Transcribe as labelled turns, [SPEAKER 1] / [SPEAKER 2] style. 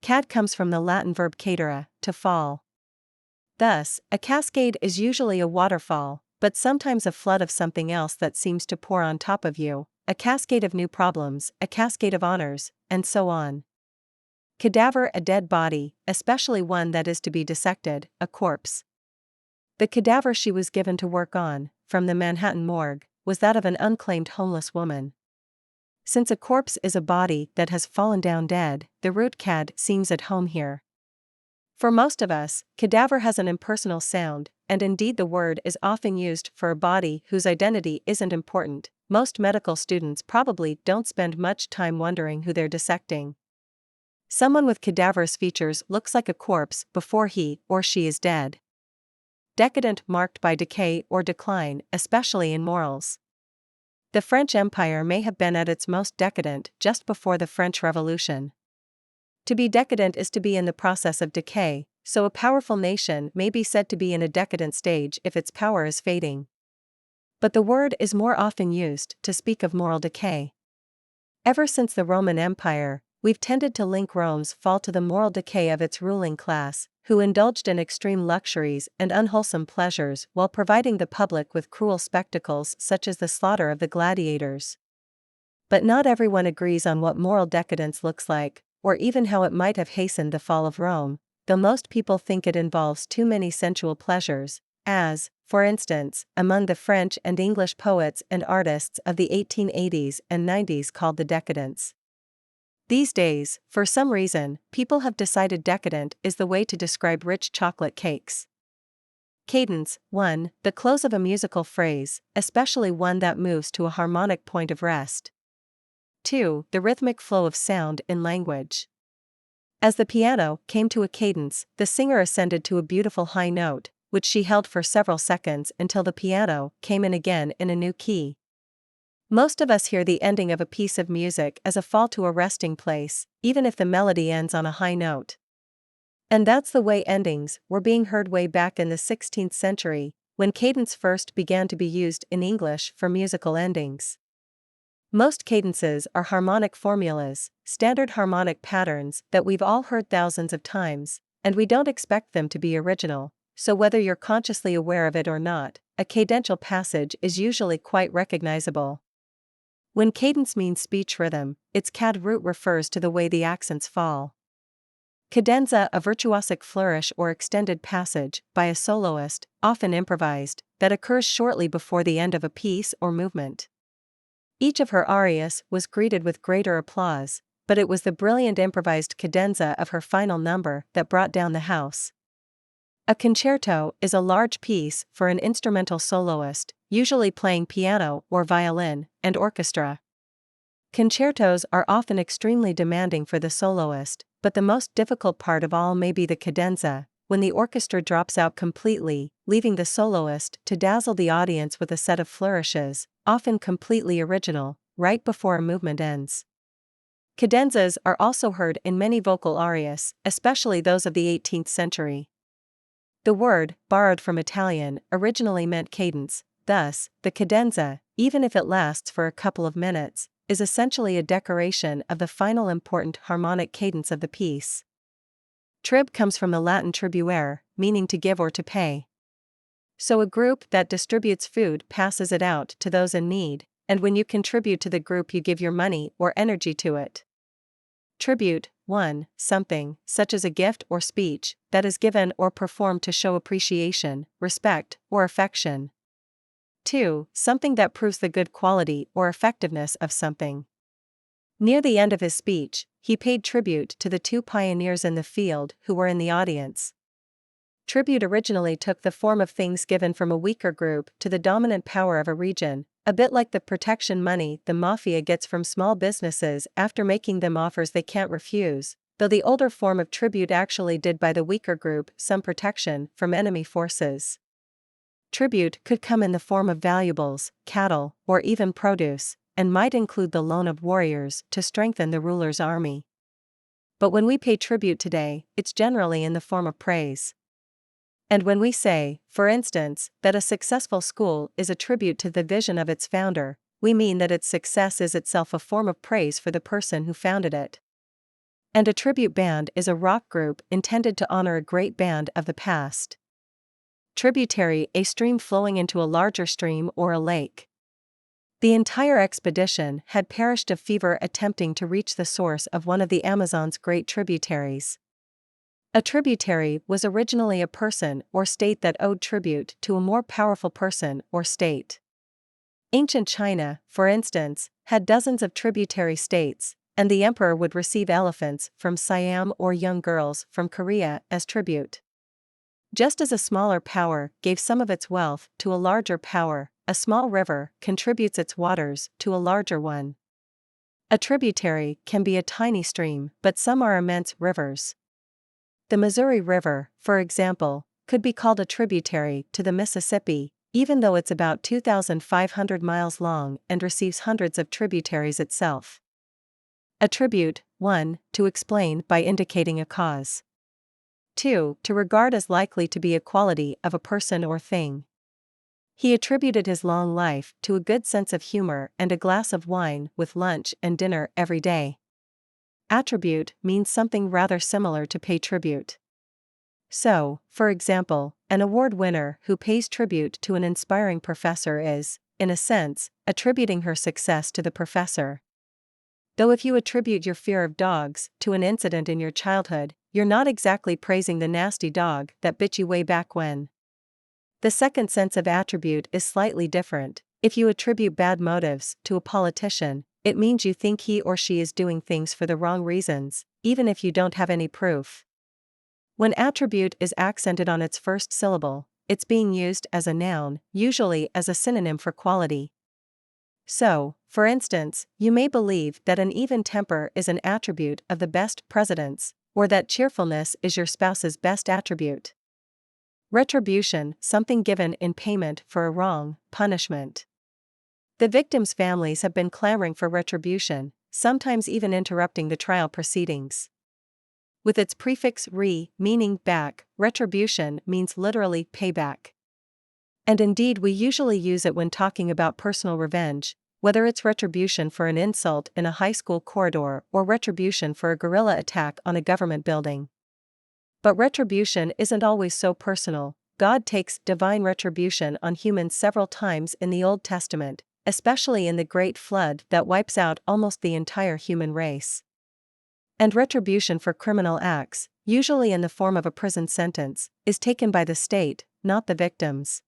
[SPEAKER 1] Cad comes from the Latin verb cadere, to fall. Thus, a cascade is usually a waterfall, but sometimes a flood of something else that seems to pour on top of you, a cascade of new problems, a cascade of honors, and so on. Cadaver, a dead body, especially one that is to be dissected, a corpse. The cadaver she was given to work on, from the Manhattan morgue, was that of an unclaimed homeless woman. Since a corpse is a body that has fallen down dead, the root cad seems at home here. For most of us, cadaver has an impersonal sound, and indeed the word is often used for a body whose identity isn't important. Most medical students probably don't spend much time wondering who they're dissecting. Someone with cadaverous features looks like a corpse before he or she is dead. Decadent, marked by decay or decline, especially in morals. The French Empire may have been at its most decadent just before the French Revolution. To be decadent is to be in the process of decay, so a powerful nation may be said to be in a decadent stage if its power is fading. But the word is more often used to speak of moral decay. Ever since the Roman Empire, we've tended to link Rome's fall to the moral decay of its ruling class, who indulged in extreme luxuries and unwholesome pleasures while providing the public with cruel spectacles such as the slaughter of the gladiators. But not everyone agrees on what moral decadence looks like, or even how it might have hastened the fall of Rome, though most people think it involves too many sensual pleasures, as, for instance, among the French and English poets and artists of the 1880s and 90s called the decadents. These days, for some reason, people have decided decadent is the way to describe rich chocolate cakes. Cadence, 1. The close of a musical phrase, especially one that moves to a harmonic point of rest. 2. The rhythmic flow of sound in language. As the piano came to a cadence, the singer ascended to a beautiful high note, which she held for several seconds until the piano came in again in a new key. Most of us hear the ending of a piece of music as a fall to a resting place, even if the melody ends on a high note. And that's the way endings were being heard way back in the 16th century, when cadence first began to be used in English for musical endings. Most cadences are harmonic formulas, standard harmonic patterns that we've all heard thousands of times, and we don't expect them to be original, so whether you're consciously aware of it or not, a cadential passage is usually quite recognizable. When cadence means speech rhythm, its cad root refers to the way the accents fall. Cadenza, a virtuosic flourish or extended passage, by a soloist, often improvised, that occurs shortly before the end of a piece or movement. Each of her arias was greeted with greater applause, but it was the brilliant improvised cadenza of her final number that brought down the house. A concerto is a large piece for an instrumental soloist, usually playing piano or violin, and orchestra. Concertos are often extremely demanding for the soloist, but the most difficult part of all may be the cadenza, when the orchestra drops out completely, leaving the soloist to dazzle the audience with a set of flourishes, often completely original, right before a movement ends. Cadenzas are also heard in many vocal arias, especially those of the 18th century. The word, borrowed from Italian, originally meant cadence, thus, the cadenza, even if it lasts for a couple of minutes, is essentially a decoration of the final important harmonic cadence of the piece. Trib comes from the Latin tribuere, meaning to give or to pay. So a group that distributes food passes it out to those in need, and when you contribute to the group you give your money or energy to it. Tribute, 1. Something, such as a gift or speech, that is given or performed to show appreciation, respect, or affection. 2. Something that proves the good quality or effectiveness of something. Near the end of his speech, he paid tribute to the 2 pioneers in the field who were in the audience. Tribute originally took the form of things given from a weaker group to the dominant power of a region, a bit like the protection money the mafia gets from small businesses after making them offers they can't refuse, though the older form of tribute actually did buy the weaker group some protection from enemy forces. Tribute could come in the form of valuables, cattle, or even produce, and might include the loan of warriors to strengthen the ruler's army. But when we pay tribute today, it's generally in the form of praise. And when we say, for instance, that a successful school is a tribute to the vision of its founder, we mean that its success is itself a form of praise for the person who founded it. And a tribute band is a rock group intended to honor a great band of the past. Tributary, a stream flowing into a larger stream or a lake. The entire expedition had perished of fever attempting to reach the source of one of the Amazon's great tributaries. A tributary was originally a person or state that owed tribute to a more powerful person or state. Ancient China, for instance, had dozens of tributary states, and the emperor would receive elephants from Siam or young girls from Korea as tribute. Just as a smaller power gave some of its wealth to a larger power, a small river contributes its waters to a larger one. A tributary can be a tiny stream, but some are immense rivers. The Missouri River, for example, could be called a tributary to the Mississippi, even though it's about 2,500 miles long and receives hundreds of tributaries itself. Attribute: 1. To explain by indicating a cause. 2. To regard as likely to be a quality of a person or thing. He attributed his long life to a good sense of humor and a glass of wine with lunch and dinner every day. Attribute means something rather similar to pay tribute. So, for example, an award winner who pays tribute to an inspiring professor is, in a sense, attributing her success to the professor. Though if you attribute your fear of dogs to an incident in your childhood, you're not exactly praising the nasty dog that bit you way back when. The second sense of attribute is slightly different. If you attribute bad motives to a politician, it means you think he or she is doing things for the wrong reasons, even if you don't have any proof. When attribute is accented on its first syllable, it's being used as a noun, usually as a synonym for quality. So, for instance, you may believe that an even temper is an attribute of the best presidents, or that cheerfulness is your spouse's best attribute. Retribution, something given in payment for a wrong, punishment. The victims' families have been clamoring for retribution, sometimes even interrupting the trial proceedings. With its prefix re, meaning back, retribution means literally payback. And indeed, we usually use it when talking about personal revenge, whether it's retribution for an insult in a high school corridor or retribution for a guerrilla attack on a government building. But retribution isn't always so personal. God takes divine retribution on humans several times in the Old Testament, especially in the Great Flood that wipes out almost the entire human race. And retribution for criminal acts, usually in the form of a prison sentence, is taken by the state, not the victims.